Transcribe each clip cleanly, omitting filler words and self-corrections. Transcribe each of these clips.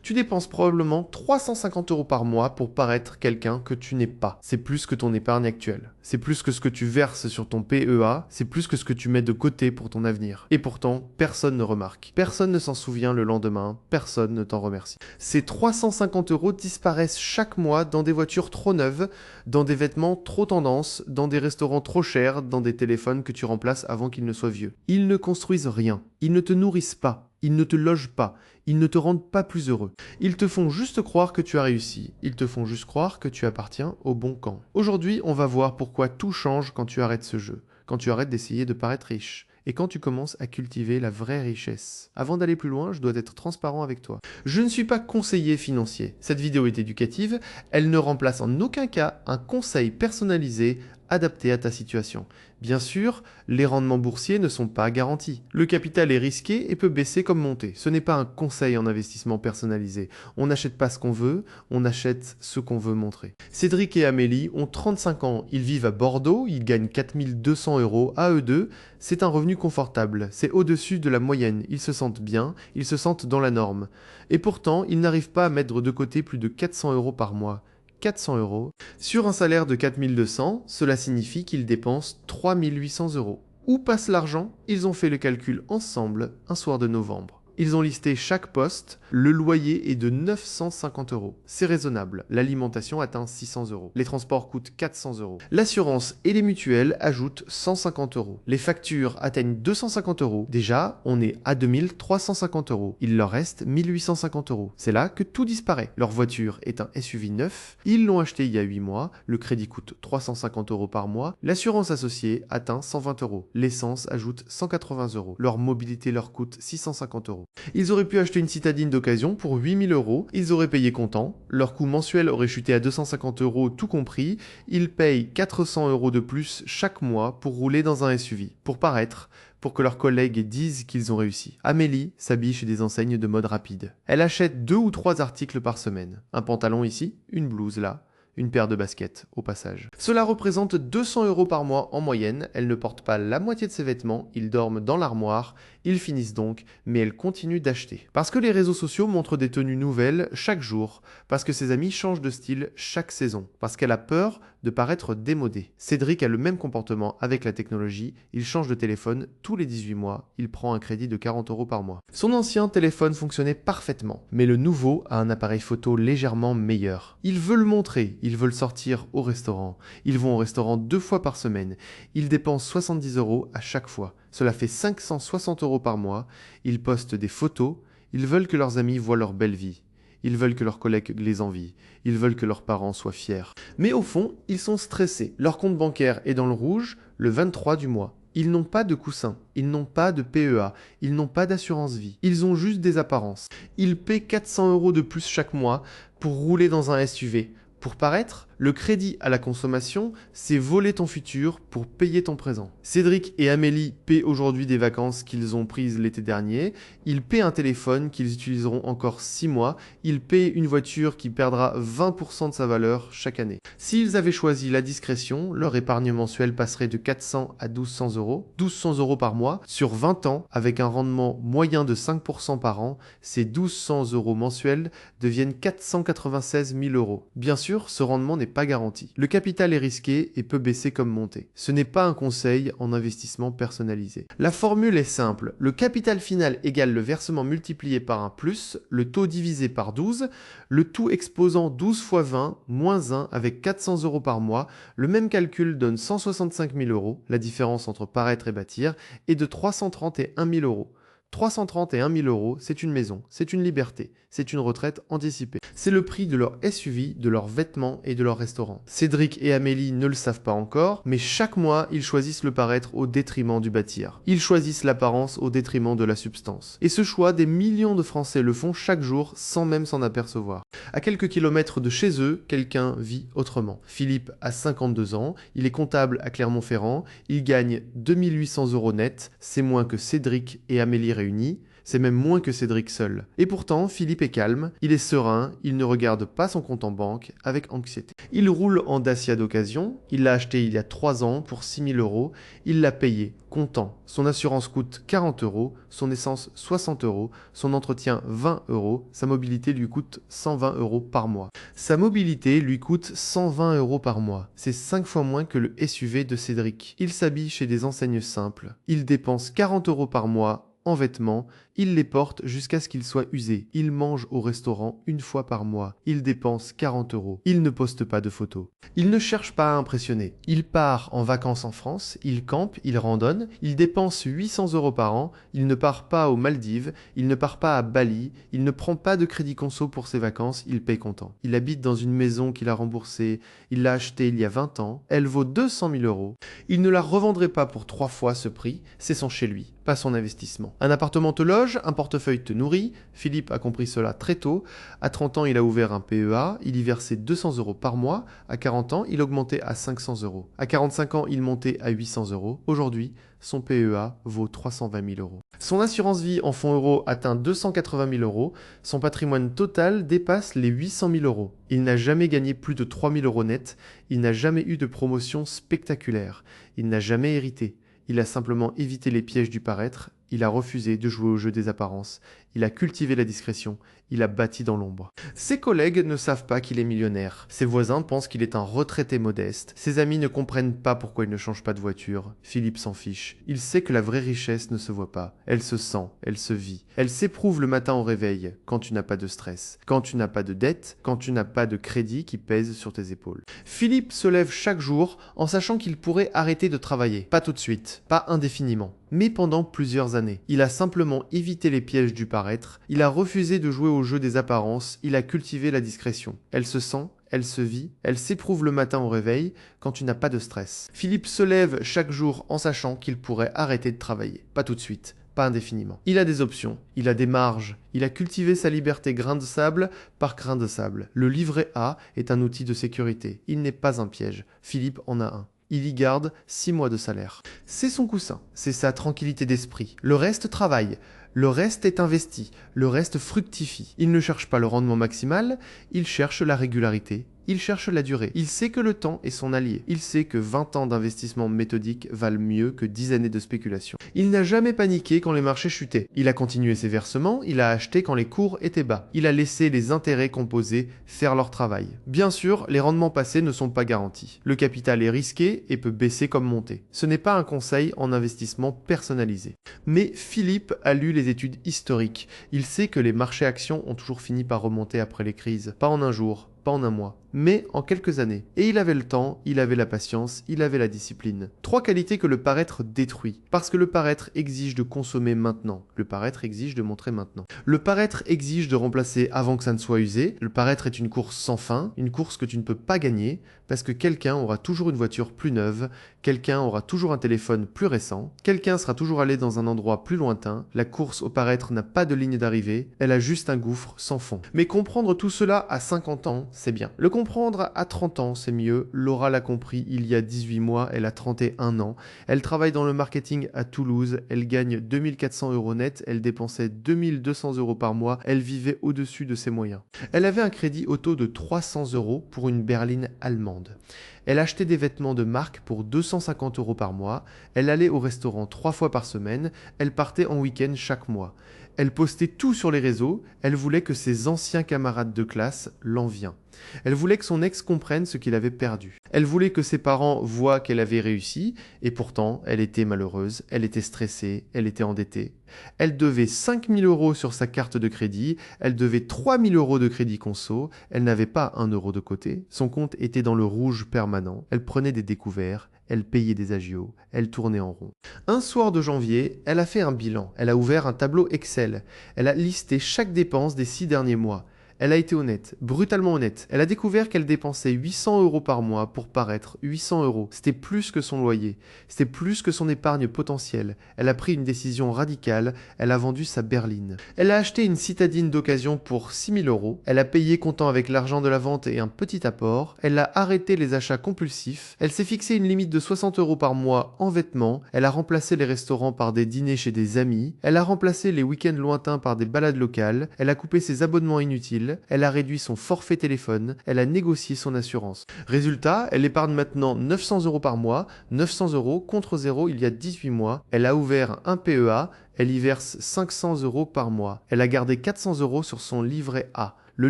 Tu dépenses probablement 350 € par mois pour paraître quelqu'un que tu n'es pas. C'est plus que ton épargne actuelle. C'est plus que ce que tu verses sur ton PEA, c'est plus que ce que tu mets de côté pour ton avenir. Et pourtant, personne ne remarque. Personne ne s'en souvient le lendemain, personne ne t'en remercie. Ces 350 € disparaissent chaque mois dans des voitures trop neuves, dans des vêtements trop tendance, dans des restaurants trop chers, dans des téléphones que tu remplaces avant qu'ils ne soient vieux. Ils ne construisent rien, ils ne te nourrissent pas, ils ne te logent pas, ils ne te rendent pas plus heureux. Ils te font juste croire que tu as réussi, ils te font juste croire que tu appartiens au bon camp. Aujourd'hui, on va voir pourquoi tout change quand tu arrêtes ce jeu, quand tu arrêtes d'essayer de paraître riche, et quand tu commences à cultiver la vraie richesse. Avant d'aller plus loin, je dois être transparent avec toi. Je ne suis pas conseiller financier. Cette vidéo est éducative, elle ne remplace en aucun cas un conseil personnalisé adapté à ta situation. Bien sûr, les rendements boursiers ne sont pas garantis. Le capital est risqué et peut baisser comme monter. Ce n'est pas un conseil en investissement personnalisé. On n'achète pas ce qu'on veut, on achète ce qu'on veut montrer. Cédric et Amélie ont 35 ans, ils vivent à Bordeaux, ils gagnent 4200 € à eux deux. C'est un revenu confortable, c'est au-dessus de la moyenne, ils se sentent bien, ils se sentent dans la norme. Et pourtant, ils n'arrivent pas à mettre de côté plus de 400 € par mois. 400 €. Sur un salaire de 4200, cela signifie qu'ils dépensent 3800 €. Où passe l'argent? Ils ont fait le calcul ensemble un soir de novembre. Ils ont listé chaque poste, le loyer est de 950 €. C'est raisonnable, l'alimentation atteint 600 €. Les transports coûtent 400 €. L'assurance et les mutuelles ajoutent 150 €. Les factures atteignent 250 €. Déjà, on est à 2350 €. Il leur reste 1850 €. C'est là que tout disparaît. Leur voiture est un SUV neuf, ils l'ont acheté il y a 8 mois, le crédit coûte 350 € par mois, l'assurance associée atteint 120 €. L'essence ajoute 180 €. Leur mobilité leur coûte 650 €. Ils auraient pu acheter une citadine d'occasion pour 8000 €, ils auraient payé comptant, leur coût mensuel aurait chuté à 250 € tout compris, ils payent 400 € de plus chaque mois pour rouler dans un SUV, pour paraître, pour que leurs collègues disent qu'ils ont réussi. Amélie s'habille chez des enseignes de mode rapide. Elle achète 2 ou 3 articles par semaine. Un pantalon ici, une blouse là, une paire de baskets, au passage. Cela représente 200 € par mois en moyenne, elle ne porte pas la moitié de ses vêtements, ils dorment dans l'armoire, ils finissent donc, mais elle continue d'acheter. Parce que les réseaux sociaux montrent des tenues nouvelles chaque jour, parce que ses amis changent de style chaque saison, parce qu'elle a peur de paraître démodée. Cédric a le même comportement avec la technologie, il change de téléphone tous les 18 mois, il prend un crédit de 40 € par mois. Son ancien téléphone fonctionnait parfaitement, mais le nouveau a un appareil photo légèrement meilleur. Il veut le montrer, ils veulent sortir au restaurant. Ils vont au restaurant 2 fois par semaine. Ils dépensent 70 € à chaque fois. Cela fait 560 € par mois. Ils postent des photos. Ils veulent que leurs amis voient leur belle vie. Ils veulent que leurs collègues les envient. Ils veulent que leurs parents soient fiers. Mais au fond, ils sont stressés. Leur compte bancaire est dans le rouge le 23 du mois. Ils n'ont pas de coussin, ils n'ont pas de PEA, ils n'ont pas d'assurance vie, ils ont juste des apparences. Ils paient 400 € de plus chaque mois pour rouler dans un SUV. Pour paraître, le crédit à la consommation, c'est voler ton futur pour payer ton présent. Cédric et Amélie paient aujourd'hui des vacances qu'ils ont prises l'été dernier, ils paient un téléphone qu'ils utiliseront encore 6 mois, ils paient une voiture qui perdra 20% de sa valeur chaque année. S'ils avaient choisi la discrétion, leur épargne mensuelle passerait de 400 à 1200 €, 1200 € par mois, sur 20 ans, avec un rendement moyen de 5% par an, ces 1200 € mensuels deviennent 496 000 €. Bien sûr, ce rendement n'est pas garanti. Le capital est risqué et peut baisser comme monter. Ce n'est pas un conseil en investissement personnalisé. La formule est simple. Le capital final égale le versement multiplié par un plus, le taux divisé par 12, le tout exposant 12 fois 20, moins 1 avec 400 € par mois. Le même calcul donne 165 000 €. La différence entre paraître et bâtir est de 331 000 €. 331 000 €, c'est une maison, c'est une liberté, c'est une retraite anticipée. C'est le prix de leur SUV, de leurs vêtements et de leur restaurant. Cédric et Amélie ne le savent pas encore, mais chaque mois, ils choisissent le paraître au détriment du bâtir. Ils choisissent l'apparence au détriment de la substance. Et ce choix, des millions de Français le font chaque jour sans même s'en apercevoir. À quelques kilomètres de chez eux, quelqu'un vit autrement. Philippe a 52 ans, il est comptable à Clermont-Ferrand, il gagne 2800 € net, c'est moins que Cédric et Amélie réunis. C'est même moins que Cédric seul. Et pourtant, Philippe est calme, il est serein, il ne regarde pas son compte en banque avec anxiété. Il roule en Dacia d'occasion, il l'a acheté il y a 3 ans pour 6 000 €, il l'a payé, content. Son assurance coûte 40 €, son essence 60 €, son entretien 20 €, sa mobilité lui coûte 120 € par mois. Sa mobilité lui coûte 120 € par mois. C'est 5 fois moins que le SUV de Cédric. Il s'habille chez des enseignes simples. Il dépense 40 € par mois en vêtements, il les porte jusqu'à ce qu'ils soient usés. Il mange au restaurant 1 fois par mois. Il dépense 40 €. Il ne poste pas de photos. Il ne cherche pas à impressionner. Il part en vacances en France, il campe, il randonne, il dépense 800 € par an, il ne part pas aux Maldives, il ne part pas à Bali, il ne prend pas de crédit conso pour ses vacances, il paye comptant. Il habite dans une maison qu'il a remboursée, il l'a achetée il y a 20 ans, elle vaut 200 000 €. Il ne la revendrait pas pour 3 fois ce prix, c'est son chez lui, pas son investissement. Un appartement te loge, un portefeuille te nourrit. Philippe a compris cela très tôt. À 30 ans, il a ouvert un PEA, il y versait 200 € par mois. À 40 ans, il augmentait à 500 €. À 45 ans, il montait à 800 €. Aujourd'hui, son PEA vaut 320 000 €. Son assurance vie en fonds euros atteint 280 000 €. Son patrimoine total dépasse les 800 000 €. Il n'a jamais gagné plus de 3 000 € net. Il n'a jamais eu de promotion spectaculaire. Il n'a jamais hérité. Il a simplement évité les pièges du paraître, il a refusé de jouer au jeu des apparences, il a cultivé la discrétion, il a bâti dans l'ombre. Ses collègues ne savent pas qu'il est millionnaire. Ses voisins pensent qu'il est un retraité modeste. Ses amis ne comprennent pas pourquoi il ne change pas de voiture. Philippe s'en fiche. Il sait que la vraie richesse ne se voit pas. Elle se sent, elle se vit. Elle s'éprouve le matin au réveil, quand tu n'as pas de stress, quand tu n'as pas de dette, quand tu n'as pas de crédit qui pèse sur tes épaules. Philippe se lève chaque jour en sachant qu'il pourrait arrêter de travailler. Pas tout de suite, pas indéfiniment, mais pendant plusieurs années. Il a simplement évité les pièges du paraître, il a refusé de jouer au jeu des apparences, il a cultivé la discrétion. Elle se sent, elle se vit, elle s'éprouve le matin au réveil quand tu n'as pas de stress. Philippe se lève chaque jour en sachant qu'il pourrait arrêter de travailler. Pas tout de suite, pas indéfiniment. Il a des options, il a des marges, il a cultivé sa liberté grain de sable par grain de sable. Le livret A est un outil de sécurité, il n'est pas un piège. Philippe en a un. Il y garde 6 mois de salaire. C'est son coussin, c'est sa tranquillité d'esprit. Le reste travaille, le reste est investi, le reste fructifie. Il ne cherche pas le rendement maximal, il cherche la régularité. Il cherche la durée. Il sait que le temps est son allié. Il sait que 20 ans d'investissement méthodique valent mieux que 10 années de spéculation. Il n'a jamais paniqué quand les marchés chutaient. Il a continué ses versements, il a acheté quand les cours étaient bas. Il a laissé les intérêts composés faire leur travail. Bien sûr, les rendements passés ne sont pas garantis. Le capital est risqué et peut baisser comme monter. Ce n'est pas un conseil en investissement personnalisé. Mais Philippe a lu les études historiques. Il sait que les marchés actions ont toujours fini par remonter après les crises. Pas en un jour, pas en un mois, mais en quelques années. Et il avait le temps, il avait la patience, il avait la discipline. 3 qualités que le paraître détruit. Parce que le paraître exige de consommer maintenant. Le paraître exige de montrer maintenant. Le paraître exige de remplacer avant que ça ne soit usé. Le paraître est une course sans fin, une course que tu ne peux pas gagner, parce que quelqu'un aura toujours une voiture plus neuve, quelqu'un aura toujours un téléphone plus récent, quelqu'un sera toujours allé dans un endroit plus lointain. La course au paraître n'a pas de ligne d'arrivée, elle a juste un gouffre sans fond. Mais comprendre tout cela à 50 ans, c'est bien. Le comprendre à 30 ans, c'est mieux. Laura l'a compris il y a 18 mois, elle a 31 ans. Elle travaille dans le marketing à Toulouse, elle gagne 2400 € net, elle dépensait 2200 € par mois, elle vivait au-dessus de ses moyens. Elle avait un crédit auto de 300 € pour une berline allemande. Elle achetait des vêtements de marque pour 250 € par mois, elle allait au restaurant 3 fois par semaine, elle partait en week-end chaque mois. Elle postait tout sur les réseaux, elle voulait que ses anciens camarades de classe l'envient. Elle voulait que son ex comprenne ce qu'il avait perdu. Elle voulait que ses parents voient qu'elle avait réussi, et pourtant, elle était malheureuse, elle était stressée, elle était endettée. Elle devait 5 000 € sur sa carte de crédit, elle devait 3 000 € de crédit conso, elle n'avait pas 1 € de côté, son compte était dans le rouge permanent, elle prenait des découverts, elle payait des agios, elle tournait en rond. Un soir de janvier, elle a fait un bilan, elle a ouvert un tableau Excel, elle a listé chaque dépense des 6 derniers mois. Elle a été honnête, brutalement honnête. Elle a découvert qu'elle dépensait 800 € par mois pour paraître. 800 €. C'était plus que son loyer. C'était plus que son épargne potentielle. Elle a pris une décision radicale. Elle a vendu sa berline. Elle a acheté une citadine d'occasion pour 6 000 €. Elle a payé comptant avec l'argent de la vente et un petit apport. Elle a arrêté les achats compulsifs. Elle s'est fixé une limite de 60 € par mois en vêtements. Elle a remplacé les restaurants par des dîners chez des amis. Elle a remplacé les week-ends lointains par des balades locales. Elle a coupé ses abonnements inutiles. Elle a réduit son forfait téléphone. Elle a négocié son assurance. Résultat, elle épargne maintenant 900 € par mois. 900 € contre 0 il y a 18 mois. Elle a ouvert un PEA. Elle y verse 500 € par mois. Elle a gardé 400 € sur son livret A. Le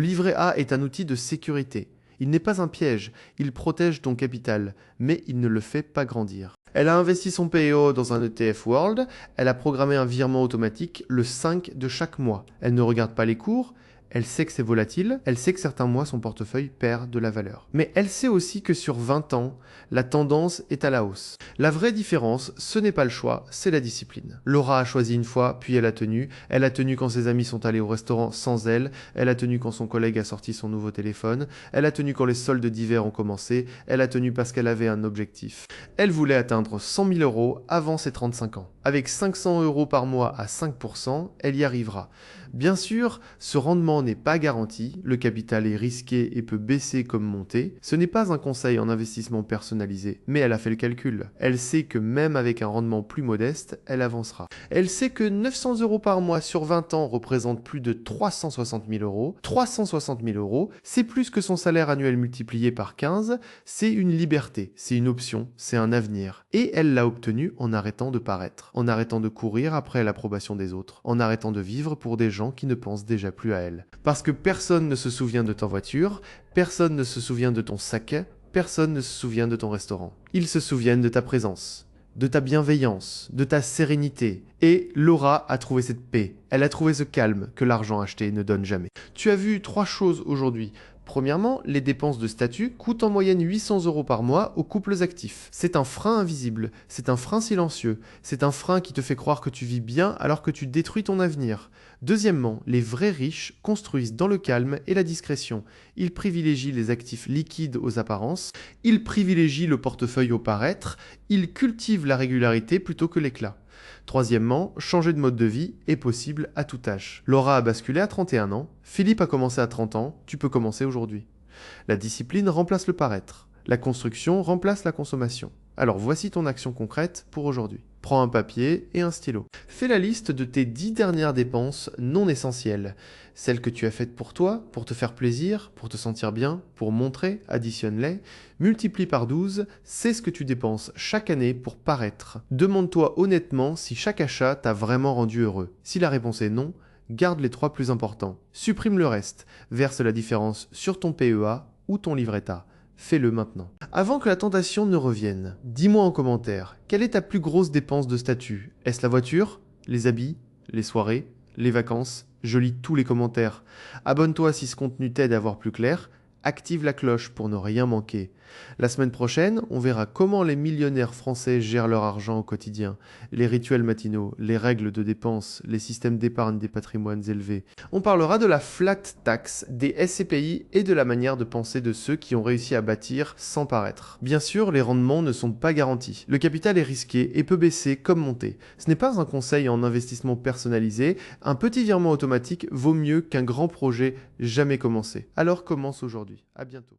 livret A est un outil de sécurité. Il n'est pas un piège, il protège ton capital, mais il ne le fait pas grandir. Elle a investi son PEO dans un ETF World, elle a programmé un virement automatique le 5 de chaque mois. Elle ne regarde pas les cours, elle sait que c'est volatile, elle sait que certains mois son portefeuille perd de la valeur. Mais elle sait aussi que sur 20 ans, la tendance est à la hausse. La vraie différence, ce n'est pas le choix, c'est la discipline. Laura a choisi une fois, puis elle a tenu. Elle a tenu quand ses amis sont allés au restaurant sans elle. Elle a tenu quand son collègue a sorti son nouveau téléphone. Elle a tenu quand les soldes d'hiver ont commencé. Elle a tenu parce qu'elle avait un objectif. Elle voulait atteindre 100 000 € avant ses 35 ans. Avec 500 € par mois à 5%, elle y arrivera. Bien sûr, ce rendement n'est pas garanti, le capital est risqué et peut baisser comme monter. Ce n'est pas un conseil en investissement personnalisé, mais elle a fait le calcul. Elle sait que même avec un rendement plus modeste, elle avancera. Elle sait que 900 € par mois sur 20 ans représente plus de 360 000 €. 360 000 €, c'est plus que son salaire annuel multiplié par 15, c'est une liberté, c'est une option, c'est un avenir. Et elle l'a obtenu en arrêtant de paraître, en arrêtant de courir après l'approbation des autres, en arrêtant de vivre pour des gens qui ne pensent déjà plus à elle. Parce que personne ne se souvient de ta voiture, personne ne se souvient de ton sac, personne ne se souvient de ton restaurant. Ils se souviennent de ta présence, de ta bienveillance, de ta sérénité. Et Laura a trouvé cette paix. Elle a trouvé ce calme que l'argent acheté ne donne jamais. Tu as vu 3 choses aujourd'hui. Premièrement, les dépenses de statut coûtent en moyenne 800 € par mois aux couples actifs. C'est un frein invisible, c'est un frein silencieux, c'est un frein qui te fait croire que tu vis bien alors que tu détruis ton avenir. Deuxièmement, les vrais riches construisent dans le calme et la discrétion. Ils privilégient les actifs liquides aux apparences, ils privilégient le portefeuille au paraître, ils cultivent la régularité plutôt que l'éclat. Troisièmement, changer de mode de vie est possible à tout âge. Laura a basculé à 31 ans, Philippe a commencé à 30 ans, tu peux commencer aujourd'hui. La discipline remplace le paraître, la construction remplace la consommation. Alors voici ton action concrète pour aujourd'hui. Prends un papier et un stylo. Fais la liste de tes 10 dernières dépenses non essentielles. Celles que tu as faites pour toi, pour te faire plaisir, pour te sentir bien, pour montrer, additionne-les. Multiplie par 12, c'est ce que tu dépenses chaque année pour paraître. Demande-toi honnêtement si chaque achat t'a vraiment rendu heureux. Si la réponse est non, garde les 3 plus importants. Supprime le reste. Verse la différence sur ton PEA ou ton livret A. Fais-le maintenant. Avant que la tentation ne revienne, dis-moi en commentaire, quelle est ta plus grosse dépense de statut? Est-ce la voiture? Les habits? Les soirées? Les vacances? Je lis tous les commentaires. Abonne-toi si ce contenu t'aide à voir plus clair. Active la cloche pour ne rien manquer. La semaine prochaine, on verra comment les millionnaires français gèrent leur argent au quotidien, les rituels matinaux, les règles de dépenses, les systèmes d'épargne des patrimoines élevés. On parlera de la flat tax, des SCPI et de la manière de penser de ceux qui ont réussi à bâtir sans paraître. Bien sûr, les rendements ne sont pas garantis. Le capital est risqué et peut baisser comme monter. Ce n'est pas un conseil en investissement personnalisé, un petit virement automatique vaut mieux qu'un grand projet jamais commencé. Alors commence aujourd'hui. À bientôt.